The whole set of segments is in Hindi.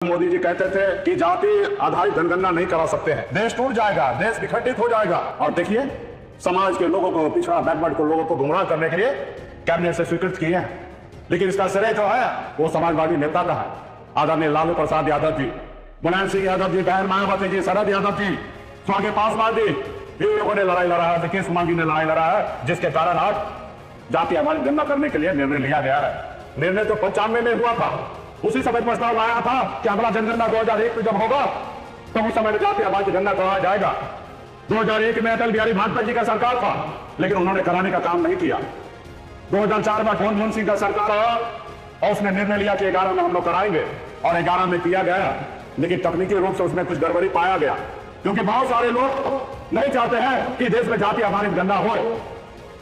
मोदी जी कहते थे कि जाति आधारित जनगणना नहीं करा सकते हैं, देश टूट जाएगा, देश विखंडित हो जाएगा। और देखिए समाज के लोगों को, पिछड़ा बैकवर्ड को, लोगों को गुमराह करने के लिए कैबिनेट से स्वीकृत किए हैं। लेकिन इसका श्रेय जो है वो समाजवादी नेता का है। आदरणीय लालू प्रसाद यादव जी, मुलायम सिंह यादव जी, बहन मायावती जी, शरद यादव जी, स्वर्गीय पासवान जी, इन लोगों ने लड़ाई लड़ा है, मुकेश कुमार जी ने लड़ाई लड़ा है, जिसके कारण आज जाति आधारित गणना करने के लिए निर्णय लिया गया है। निर्णय तो 95 में हुआ था, उसी समय प्रस्ताव लाया था कि अगला जनगणना 2001 में जब होगा तो उस समय जाति आधारित गणना कराया जाएगा। 2001 में अटल बिहारी वाजपेयी जी का सरकार था, लेकिन उन्होंने कराने का काम नहीं किया। 2004 में मनमोहन सिंह का सरकार आया और उसने निर्णय लिया कि 11 में हम लोग कराएंगे, और 11 में किया गया, लेकिन तकनीकी रूप से उसमें कुछ गड़बड़ी पाया गया, क्योंकि बहुत सारे लोग नहीं चाहते हैं कि देश में जाति आधारित गणना हो।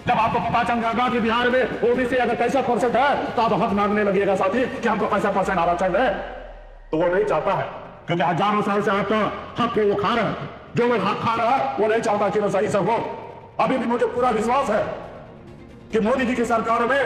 जब आपको पता चल जाएगा कि बिहार में ओबीसी अगर 65% है तो आप हक मांगने लगिएगा साथी कि हमको 65% आरक्षण है, तो वो नहीं चाहता है, क्योंकि हजारों साल से आपका हक वो खा रहा है। जो वो हक खा रहा है वो नहीं चाहता कि वो सही से हो। अभी भी मुझे पूरा विश्वास है कि मोदी जी की सरकार में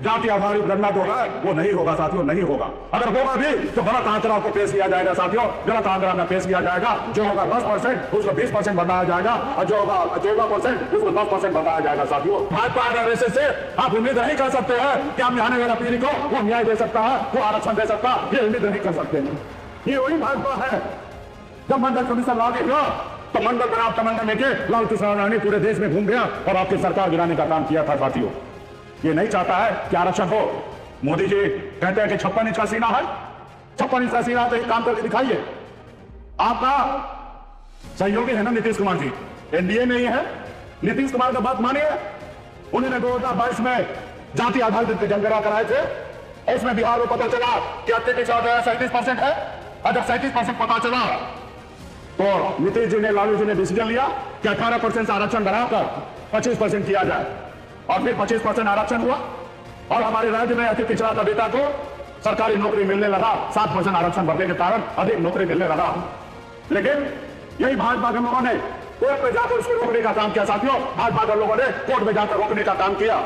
जाति आधारित गणना जो है वो नहीं होगा साथियों, नहीं होगा। अगर होगा भी तो गलत आंकड़ा को पेश किया जाएगा साथियों, गलत आंकड़ा में पेश किया जाएगा। जो होगा 10% उसको 20% बढ़ाया जाएगा, और जो होगा 14% उसको 10% बढ़ाया जाएगा साथियों। भाजपा आरएसएस से आप उम्मीद नहीं कर सकते हैं कि हम आने वाला पीढ़ी को वो न्याय दे सकता है, वो आरक्षण दे सकता है, ये उम्मीद नहीं कर सकते हैं। ये वही भाजपा है। जब मंडल कमीशन लागू हुआ तो मंडल बनाम कमंडल लेके लाल कृष्ण आडवाणी पूरे देश में घूम गया और आपकी सरकार गिराने का काम किया था साथियों। ये नहीं चाहता है कि आरक्षण हो। मोदी जी कहते हैं कि 56 इंच का सीना है, 56 इंच का सीना है तो एक काम करके दिखाइए। आपका सहयोगी है ना नीतीश कुमार जी, एनडीए में ही है। नीतीश कुमार का बात मानिए, उन्होंने 2022 में जाति आधारित जनगणना कराए थे। इसमें बिहार को पता चला कि अत्यधिक 37% है, और जब 37% पता चला तो नीतीश जी ने, लालू जी ने डिसीजन लिया कि 18% से आरक्षण बढ़ाकर 25% किया जाए, और फिर 25% आरक्षण हुआ, और हमारे राज्य में अति पिछड़ा दलिता को सरकारी नौकरी मिलने लगा। 7% आरक्षण बढ़ने के कारण अधिक नौकरी मिलने लगा। लेकिन यही भाजपा के लोगों ने कोर्ट में जाकर उसको रोकने का काम किया साथियों। भाजपा के लोगों ने कोर्ट में जाकर रोकने का काम किया।